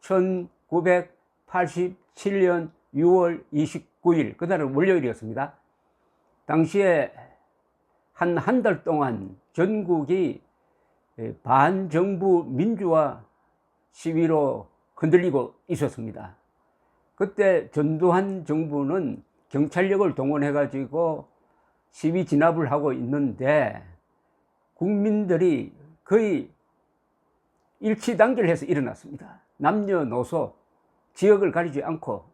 1987년 6월 29일, 그날은 월요일이었습니다. 당시에 한 달 동안 전국이 반정부 민주화 시위로 흔들리고 있었습니다. 그때 전두환 정부는 경찰력을 동원해 가지고 시위 진압을 하고 있는데, 국민들이 거의 일치단결해서 일어났습니다. 남녀노소 지역을 가리지 않고.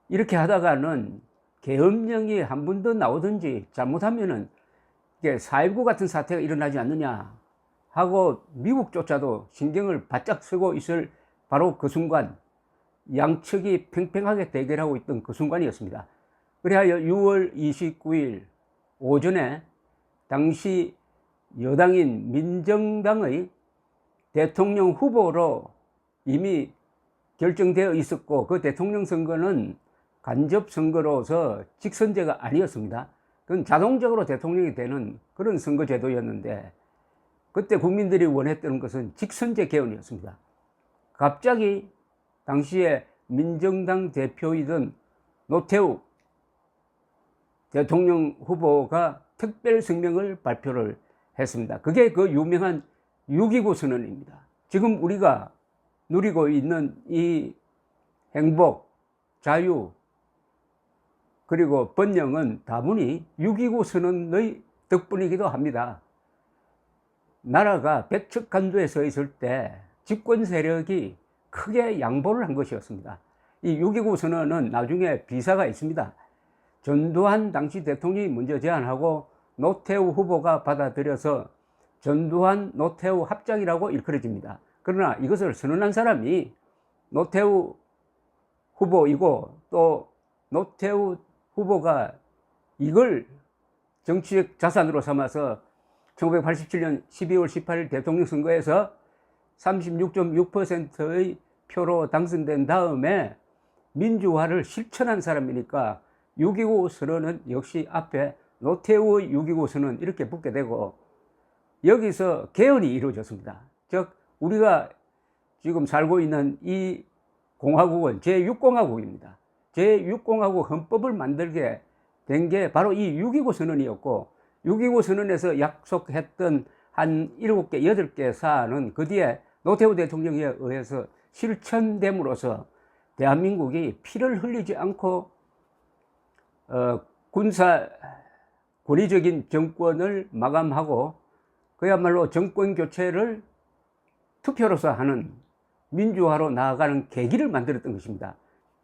이렇게 하다가는 계엄령이 한 번 더 나오든지 잘못하면은 4.19 같은 사태가 일어나지 않느냐 하고 미국조차도 신경을 바짝 쓰고 있을 바로 그 순간, 양측이 팽팽하게 대결하고 있던 그 순간이었습니다. 그래야 6월 29일 오전에 당시 여당인 민정당의 대통령 후보로 이미 결정되어 있었고, 그 대통령 선거는 간접 선거로서 직선제가 아니었습니다. 그건 자동적으로 대통령이 되는 그런 선거제도였는데, 그때 국민들이 원했던 것은 직선제 개헌이었습니다. 갑자기 당시에 민정당 대표이던 노태우 대통령 후보가 특별 성명을 발표를 했습니다. 그게 그 유명한 6.29 선언입니다. 지금 우리가 누리고 있는 이 행복, 자유, 그리고 번영은 다분히 6.29 선언의 덕분이기도 합니다. 나라가 백척간두에 서 있을 때 집권 세력이 크게 양보를 한 것이었습니다. 이 6.29 선언은 나중에 비사가 있습니다. 전두환 당시 대통령이 먼저 제안하고 노태우 후보가 받아들여서 전두환 노태우 합작이라고 일컬어집니다. 그러나 이것을 선언한 사람이 노태우 후보이고, 또 노태우 후보가 이걸 정치적 자산으로 삼아서 1987년 12월 18일 대통령 선거에서 36.6%의 표로 당선된 다음에 민주화를 실천한 사람이니까 6.29 선언은 역시 앞에 노태우의 6.29 선언 이렇게 붙게 되고, 여기서 개헌이 이루어졌습니다. 즉 우리가 지금 살고 있는 이 공화국은 제6공화국입니다. 제6공화국 헌법을 만들게 된 게 바로 이 6.29 선언이었고, 6.29 선언에서 약속했던 한 7개, 8개 사안은 그 뒤에 노태우 대통령에 의해서 실천됨으로써 대한민국이 피를 흘리지 않고 군사 권위적인 정권을 마감하고 그야말로 정권 교체를 투표로서 하는 민주화로 나아가는 계기를 만들었던 것입니다.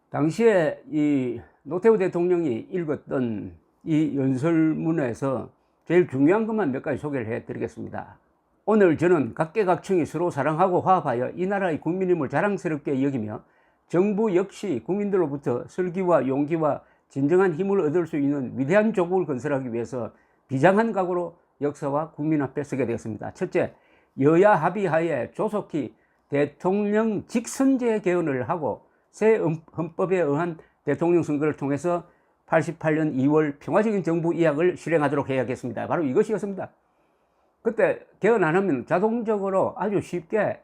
당시에 이 노태우 대통령이 읽었던 이 연설문에서 제일 중요한 것만 몇 가지 소개를 해드리겠습니다. 오늘 저는 각계각층이 서로 사랑하고 화합하여 이 나라의 국민임을 자랑스럽게 여기며, 정부 역시 국민들로부터 슬기와 용기와 진정한 힘을 얻을 수 있는 위대한 조국을 건설하기 위해서 비장한 각오로 역사와 국민 앞에 서게 되었습니다. 첫째, 여야 합의하에 조속히 대통령 직선제 개헌을 하고 새 헌법에 의한 대통령 선거를 통해서 88년 2월 평화적인 정부 이약을 실행하도록 해야겠습니다. 바로 이것이었습니다. 그때 개헌 안 하면 자동적으로 아주 쉽게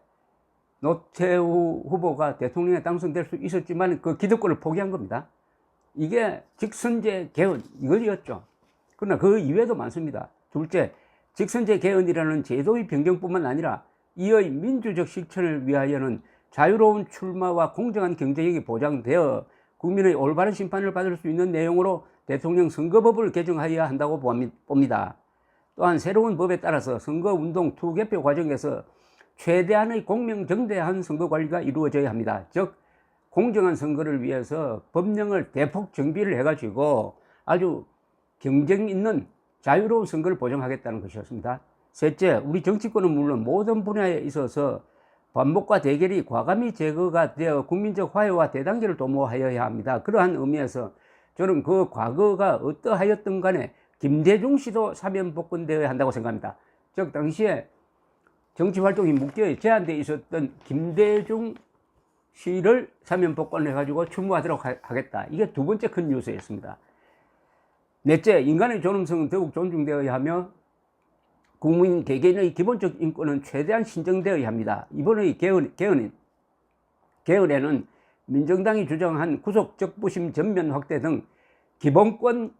노태우 후보가 대통령에 당선될 수 있었지만 그 기득권을 포기한 겁니다. 이게 직선제 개헌 이것이었죠. 그러나 그 이외에도 많습니다. 둘째, 직선제 개헌이라는 제도의 변경뿐만 아니라 이의 민주적 실천을 위하여는 자유로운 출마와 공정한 경쟁력이 보장되어 국민의 올바른 심판을 받을 수 있는 내용으로 대통령 선거법을 개정하여야 한다고 봅니다. 또한 새로운 법에 따라서 선거운동 투개표 과정에서 최대한의 공명정대한 선거관리가 이루어져야 합니다. 즉 공정한 선거를 위해서 법령을 대폭 정비를 해가지고 아주 경쟁 있는 자유로운 선거를 보장하겠다는 것이었습니다. 셋째, 우리 정치권은 물론 모든 분야에 있어서 반목과 대결이 과감히 제거가 되어 국민적 화해와 대단계를 도모하여야 합니다. 그러한 의미에서 저는 그 과거가 어떠하였든 간에 김대중 씨도 사면 복권되어야 한다고 생각합니다. 즉 당시에 정치활동이 묵겨 제한되어 있었던 김대중 씨를 사면 복권해가지고 출마하도록 하겠다. 이게 두 번째 큰 뉴스였습니다. 넷째, 인간의 존엄성은 더욱 존중되어야 하며 국민 개개인의 기본적 인권은 최대한 신정되어야 합니다. 이번의 개헌에는 민정당이 주장한 구속 적부심 전면 확대 등 기본권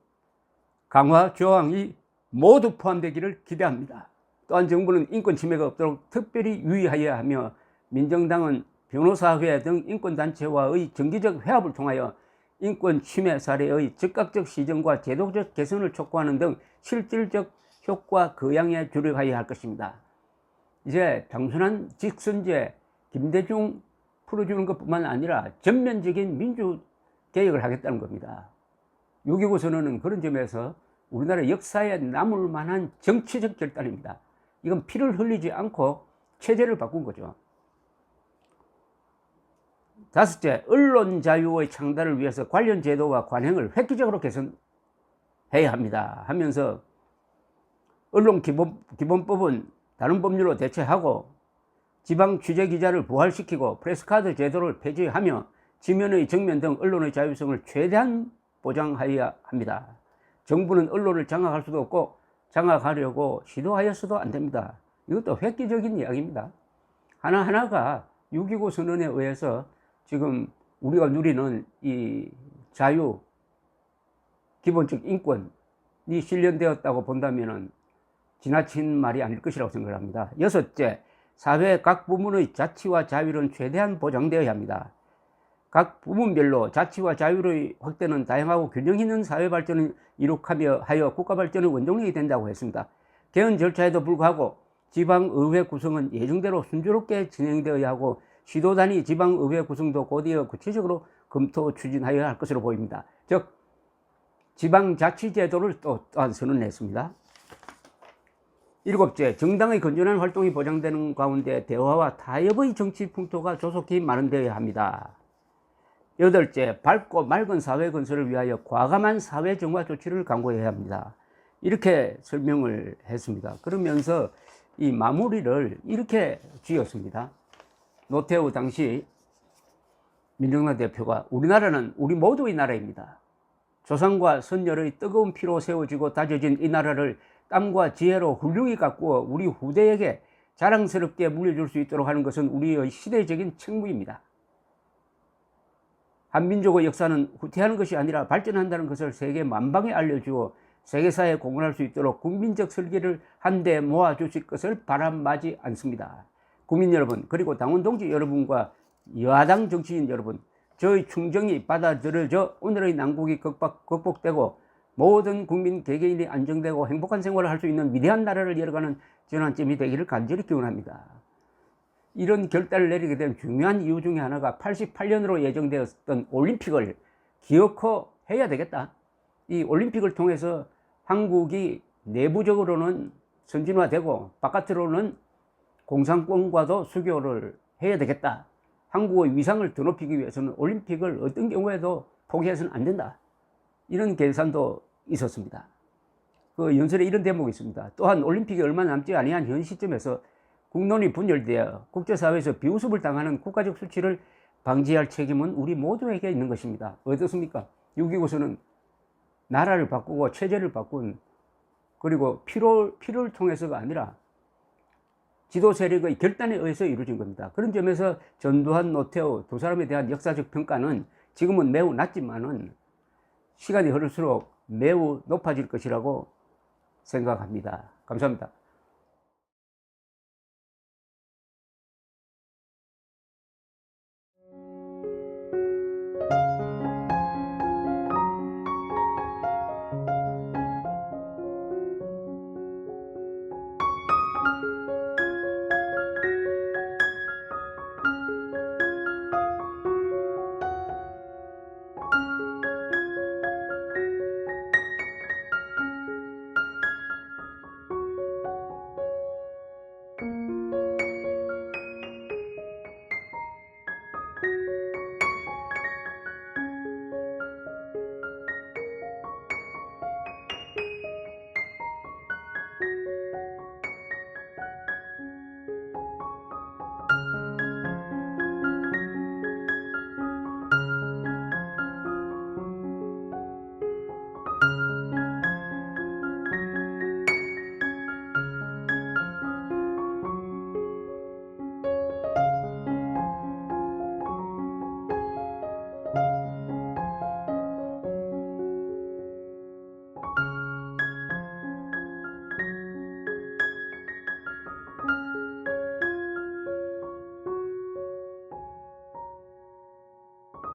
강화 조항이 모두 포함되기를 기대합니다. 또한 정부는 인권 침해가 없도록 특별히 유의하여야 하며 민정당은 변호사회 등 인권단체와의 정기적 회합을 통하여 인권 침해 사례의 즉각적 시정과 제도적 개선을 촉구하는 등 실질적 효과 거양에 주력하여야 할 것입니다. 이제 단순한 직선제 김대중 풀어주는 것뿐만 아니라 전면적인 민주개혁을 하겠다는 겁니다. 6.29 선언은 그런 점에서 우리나라 역사에 남을 만한 정치적 결단입니다. 이건 피를 흘리지 않고 체제를 바꾼 거죠. 다섯째, 언론 자유의 창달을 위해서 관련 제도와 관행을 획기적으로 개선해야 합니다 하면서 언론기본법은 다른 법률로 대체하고 지방 취재기자를 부활시키고 프레스카드 제도를 폐지하며 지면의 정면 등 언론의 자유성을 최대한 보장하여야 합니다. 정부는 언론을 장악할 수도 없고 장악하려고 시도하였어도 안 됩니다. 이것도 획기적인 이야기입니다. 하나하나가 6.29 선언에 의해서 지금 우리가 누리는 이 자유, 기본적 인권이 실현되었다고 본다면 지나친 말이 아닐 것이라고 생각합니다. 여섯째, 사회 각 부문의 자치와 자율은 최대한 보장되어야 합니다. 각 부문별로 자치와 자율의 확대는 다양하고 균형 있는 사회 발전을 이룩하며 하여 국가 발전의 원동력이 된다고 했습니다. 개헌 절차에도 불구하고 지방의회 구성은 예정대로 순조롭게 진행되어야 하고 시도 단위 지방의회 구성도 곧이어 구체적으로 검토 추진하여야 할 것으로 보입니다. 즉 지방자치제도를 또한 선언했습니다. 일곱째, 정당의 건전한 활동이 보장되는 가운데 대화와 타협의 정치 풍토가 조속히 마련되어야 합니다. 여덟째, 밝고 맑은 사회 건설을 위하여 과감한 사회 정화 조치를 강구해야 합니다. 이렇게 설명을 했습니다. 그러면서 이 마무리를 이렇게 지었습니다. 노태우 당시 민정당 대표가 우리나라는 우리 모두의 나라입니다. 조상과 선열의 뜨거운 피로 세워지고 다져진 이 나라를 땀과 지혜로 훌륭히 가꾸어 우리 후대에게 자랑스럽게 물려줄 수 있도록 하는 것은 우리의 시대적인 책무입니다. 한민족의 역사는 후퇴하는 것이 아니라 발전한다는 것을 세계 만방에 알려주어 세계사에 공헌할 수 있도록 국민적 설계를 한데 모아주실 것을 바람하지 않습니다. 국민 여러분, 그리고 당원 동지 여러분과 여하당 정치인 여러분, 저의 충정이 받아들여져 오늘의 난국이 극복되고 모든 국민 개개인이 안정되고 행복한 생활을 할 수 있는 위대한 나라를 열어가는 전환점이 되기를 간절히 기원합니다. 이런 결단을 내리게 된 중요한 이유 중에 하나가 88년으로 예정되었던 올림픽을 기어코 해야 되겠다. 이 올림픽을 통해서 한국이 내부적으로는 선진화되고 바깥으로는 공산권과도 수교를 해야 되겠다. 한국의 위상을 더 높이기 위해서는 올림픽을 어떤 경우에도 포기해서는 안 된다. 이런 계산도 있었습니다. 그 연설에 이런 대목이 있습니다. 또한 올림픽이 얼마 남지 아니한 현 시점에서 국론이 분열되어 국제사회에서 비웃음을 당하는 국가적 수치를 방지할 책임은 우리 모두에게 있는 것입니다. 어떻습니까? 6.29선은 나라를 바꾸고 체제를 바꾼, 그리고 피를 통해서가 아니라 지도 세력의 결단에 의해서 이루어진 겁니다. 그런 점에서 전두환, 노태우 두 사람에 대한 역사적 평가는 지금은 매우 낮지만은 시간이 흐를수록 매우 높아질 것이라고 생각합니다. 감사합니다.